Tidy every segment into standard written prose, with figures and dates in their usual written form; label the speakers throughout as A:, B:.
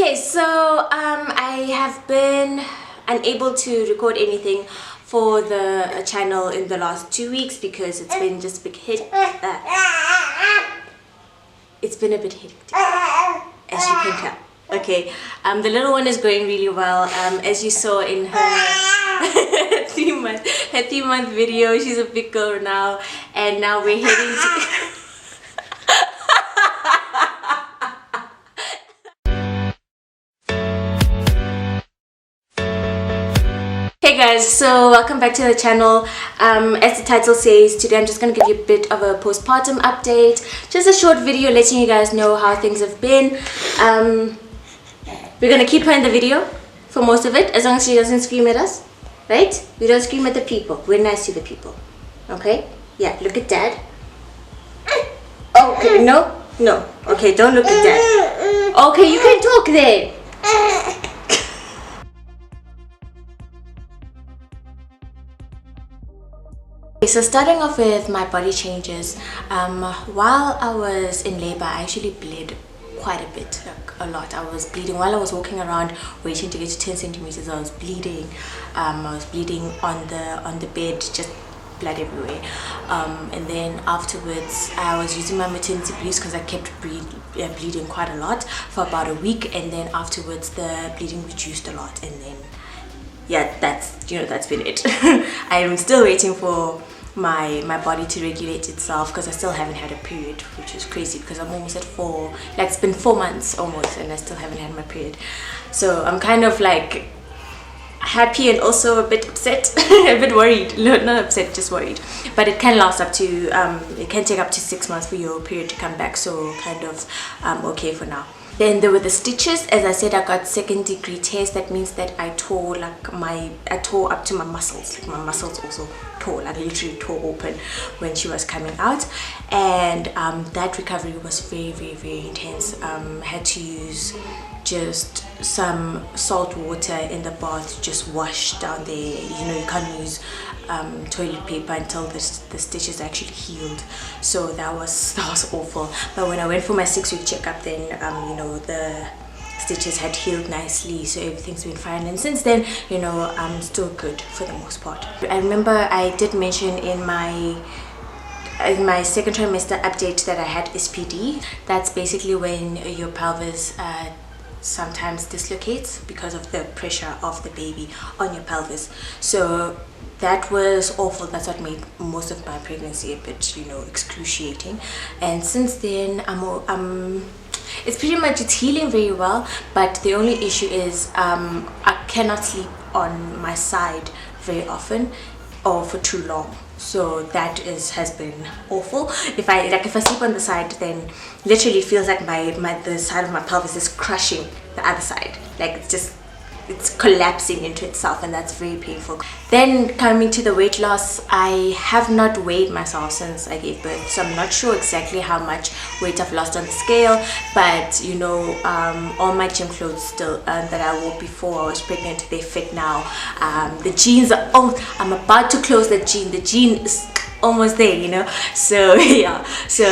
A: Okay, so I have been unable to record anything for the channel in the last 2 weeks because it's been just a big hit. It's been a bit hectic, as you can tell. Okay, the little one is going really well. As you saw in her 3-month video, she's a big girl now, and now we're heading to. Hey guys, so welcome back to the channel. As the title says, today I'm just going to give you a bit of a postpartum update. Just a short video letting you guys know how things have been. We're going to keep her in the video for most of it, as long as she doesn't scream at us, right? We don't scream at the people. We're nice to the people, okay? Yeah, look at dad. Okay, no. Okay, don't look at dad. Okay, you can talk then. Okay, so starting off with my body changes, while I was in labor, I actually bled quite a bit, like a lot. I was bleeding while I was walking around waiting to get to 10 centimeters. I was bleeding. I was bleeding on the bed, just blood everywhere. And then afterwards, I was using my maternity bleeds because I kept bleeding quite a lot for about a week. And then afterwards, the bleeding reduced a lot, and then yeah, that's been it. I'm still waiting for my body to regulate itself because I still haven't had a period, which is crazy because I'm almost at 4, like it's been 4 months almost, and I still haven't had my period. So I'm kind of like happy and also a bit upset, a bit worried. No, not upset, just worried. But it can last up to it can take up to 6 months for your period to come back, so kind of okay for now. Then there were the stitches. As I said, I got 2nd-degree tears. That means that I tore up to my muscles. Like my muscles also tore, like literally tore open when she was coming out. And that recovery was very, very, very intense. I had to use just some salt water in the bath, just wash down there. You know, you can't use toilet paper until the stitches actually healed. So that was awful. But when I went for my 6-week checkup, then you know, the stitches had healed nicely, so everything's been fine. And since then, you know, I'm still good for the most part. I remember I did mention in my 2nd trimester update that I had SPD. That's basically when your pelvis sometimes dislocates because of the pressure of the baby on your pelvis. So that was awful. That's what made most of my pregnancy a bit, you know, excruciating. And since then, it's pretty much, it's healing very well. But the only issue is I cannot sleep on my side very often or for too long. So that has been awful. If I sleep on the side, then literally it feels like the side of my pelvis is crushing the other side. Like it's collapsing into itself, and that's very painful. Then coming to the weight loss, I have not weighed myself since I gave birth, so I'm not sure exactly how much weight I've lost on the scale. But you know, all my gym clothes still that I wore before I was pregnant, they fit now. The jeans are, I'm about to close the jean. The jean is almost there, you know. So yeah, so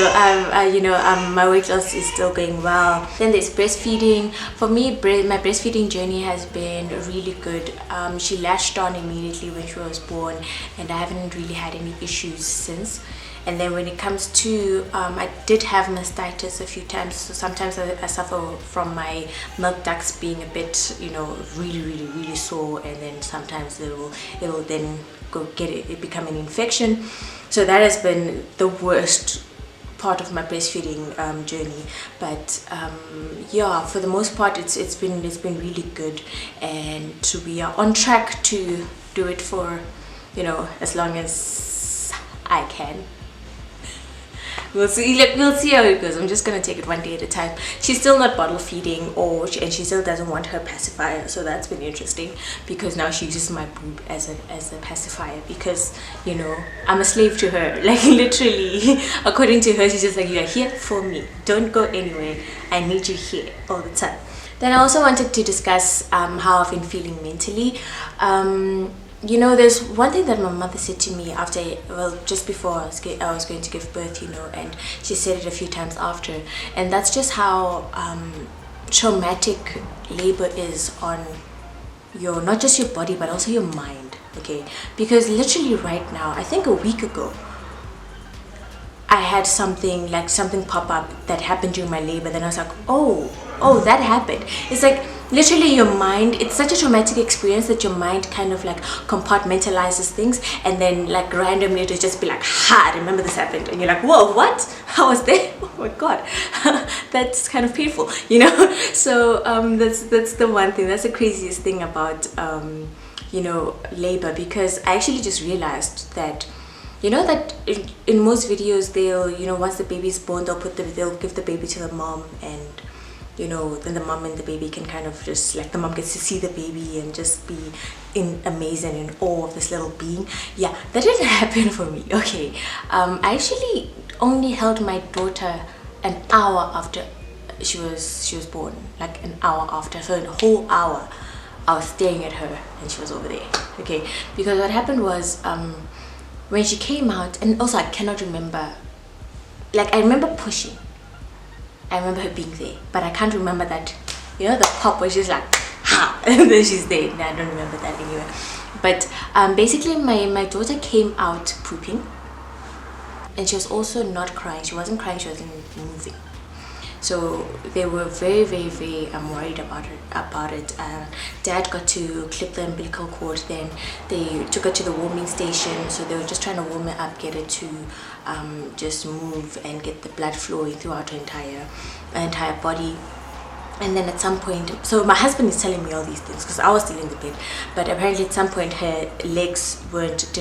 A: you know, my weight loss is still going well. Then there's breastfeeding. For me, my breastfeeding journey has been really good. She latched on immediately when she was born, and I haven't really had any issues since. And then when it comes to I did have mastitis a few times, so sometimes I suffer from my milk ducts being a bit, you know, really sore, and then sometimes it will then it become an infection. So that has been the worst part of my breastfeeding journey. But yeah, for the most part, it's been really good, and we are on track to do it for, you know, as long as I can. We'll see how it goes. I'm just gonna take it one day at a time. She's still not bottle feeding, and she still doesn't want her pacifier, so that's been interesting, because now she uses my boob as a pacifier, because, you know, I'm a slave to her. Like literally, according to her, she's just like, you are here for me, don't go anywhere, I need you here all the time. Then I also wanted to discuss how I've been feeling mentally. You know, there's one thing that my mother said to me after, well, just before I was going to give birth, you know, and she said it a few times after, and that's just how traumatic labor is on your, not just your body but also your mind. Okay, because literally right now, I think a week ago, I had something pop up that happened during my labor. Then I was like, oh, that happened. It's like literally your mind, it's such a traumatic experience that your mind kind of like compartmentalizes things, and then like randomly it'll just be like, ha, I remember this happened, and you're like, whoa, what? I was there. Oh my god. That's kind of painful, you know. So that's the one thing, that's the craziest thing about you know, labor, because I actually just realized that, you know, that in most videos they'll, you know, once the baby's born, they'll give the baby to the mom, and you know, then the mom and the baby can kind of just like, the mom gets to see the baby and just be amazed and in awe of this little being. Yeah, that didn't happen for me. Okay, I actually only held my daughter an hour after she was born, like an hour after. So in a whole hour I was staring at her and she was over there. Okay, because what happened was when she came out, and also I cannot remember, like I remember pushing, I remember her being there, but I can't remember that, you know, the pop where she's like, ha, and then she's there. No, I don't remember that anyway. But basically my daughter came out pooping, and she was also not crying. She wasn't crying, she wasn't moving. So they were very worried about it. Dad got to clip the umbilical cord, then they took her to the warming station. So they were just trying to warm her up, get her to just move and get the blood flowing throughout her entire body. And then at some point, so my husband is telling me all these things because I was still in the bed, but apparently at some point her legs weren't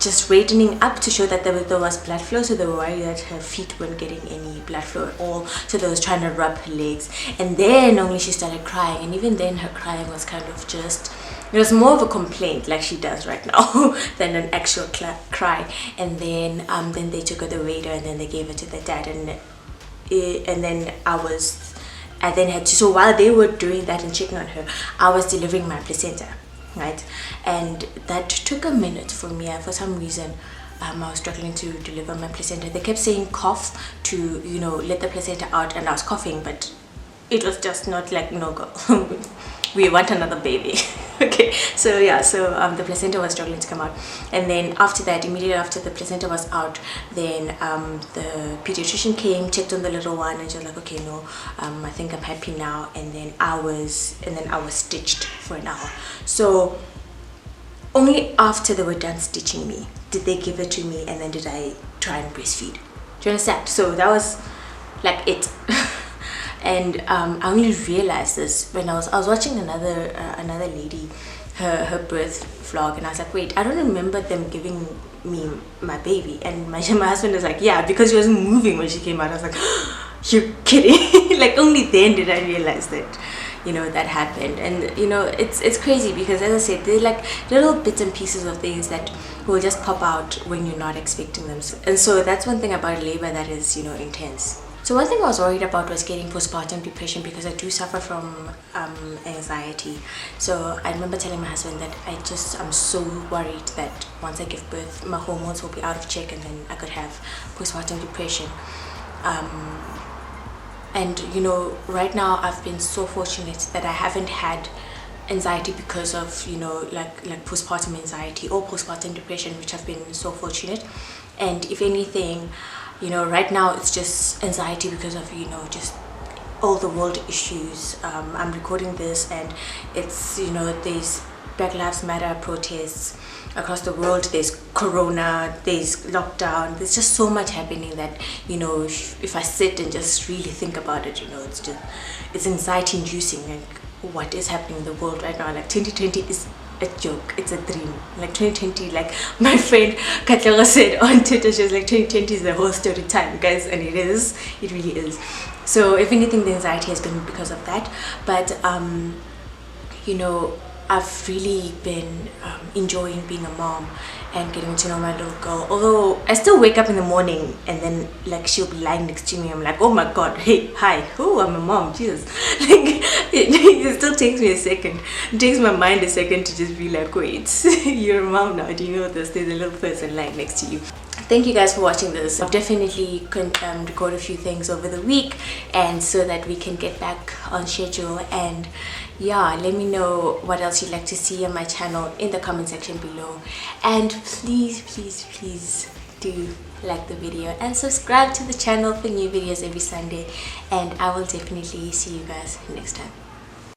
A: just straightening up to show that there was blood flow. So they were worried that her feet weren't getting any blood flow at all, so they was trying to rub her legs, and then only she started crying. And even then her crying was kind of just, it was more of a complaint like she does right now than an actual cry. And then they took her to the radar, and then they gave her to the dad, and then I then had to, so while they were doing that and checking on her, I was delivering my placenta, right? And that took a minute for me. For some reason I was struggling to deliver my placenta. They kept saying cough to, you know, let the placenta out, and I was coughing, but it was just not like, no girl, we want another baby. Okay, so yeah, so the placenta was struggling to come out. And then after that, immediately after the placenta was out, then the pediatrician came, checked on the little one, and she was like, okay, no, I think I'm happy now. And then I was stitched for an hour. So only after they were done stitching me did they give it to me, and then did I try and breastfeed. Do you understand? So that was like it. And I only realized this when I was watching another lady, her birth vlog, and I was like, wait, I don't remember them giving me my baby. And my husband was like, yeah, because she wasn't moving when she came out. I was like, you're kidding. Like only then did I realize that, you know, that happened. And you know, it's crazy because, as I said, they're like little bits and pieces of things that will just pop out when you're not expecting them. And so that's one thing about labor that is, you know, intense. So one thing I was worried about was getting postpartum depression, because I do suffer from anxiety. So I remember telling my husband that I'm so worried that once I give birth, my hormones will be out of check, and then I could have postpartum depression. And you know, right now I've been so fortunate that I haven't had anxiety because of, you know, like postpartum anxiety or postpartum depression, which I've been so fortunate. And if anything, you know, right now it's just anxiety because of, you know, just all the world issues. I'm recording this, and it's, you know, there's Black Lives Matter protests across the world, there's corona, there's lockdown, there's just so much happening that, you know, if I sit and just really think about it, you know, it's anxiety inducing, like what is happening in the world right now. Like 2020 is a joke, it's a dream. Like 2020, like my friend Katlara said on Twitter, she was like, 2020 is the whole story time, guys, and it really is. So if anything, the anxiety has been because of that. But you know, I've really been enjoying being a mom and getting to know my little girl. Although I still wake up in the morning and then like she'll be lying next to me. I'm like, oh my god, hey, hi, oh, I'm a mom, Jesus. Like it still takes me a second. It takes my mind a second to just be like, wait, you're a mom now. Do you know this? There's a little person lying next to you. thank you guys for watching this. I've definitely record a few things over the week, and so that we can get back on schedule. And yeah, let me know what else you'd like to see on my channel in the comment section below. And please do like the video and subscribe to the channel for new videos every Sunday, and I will definitely see you guys next time.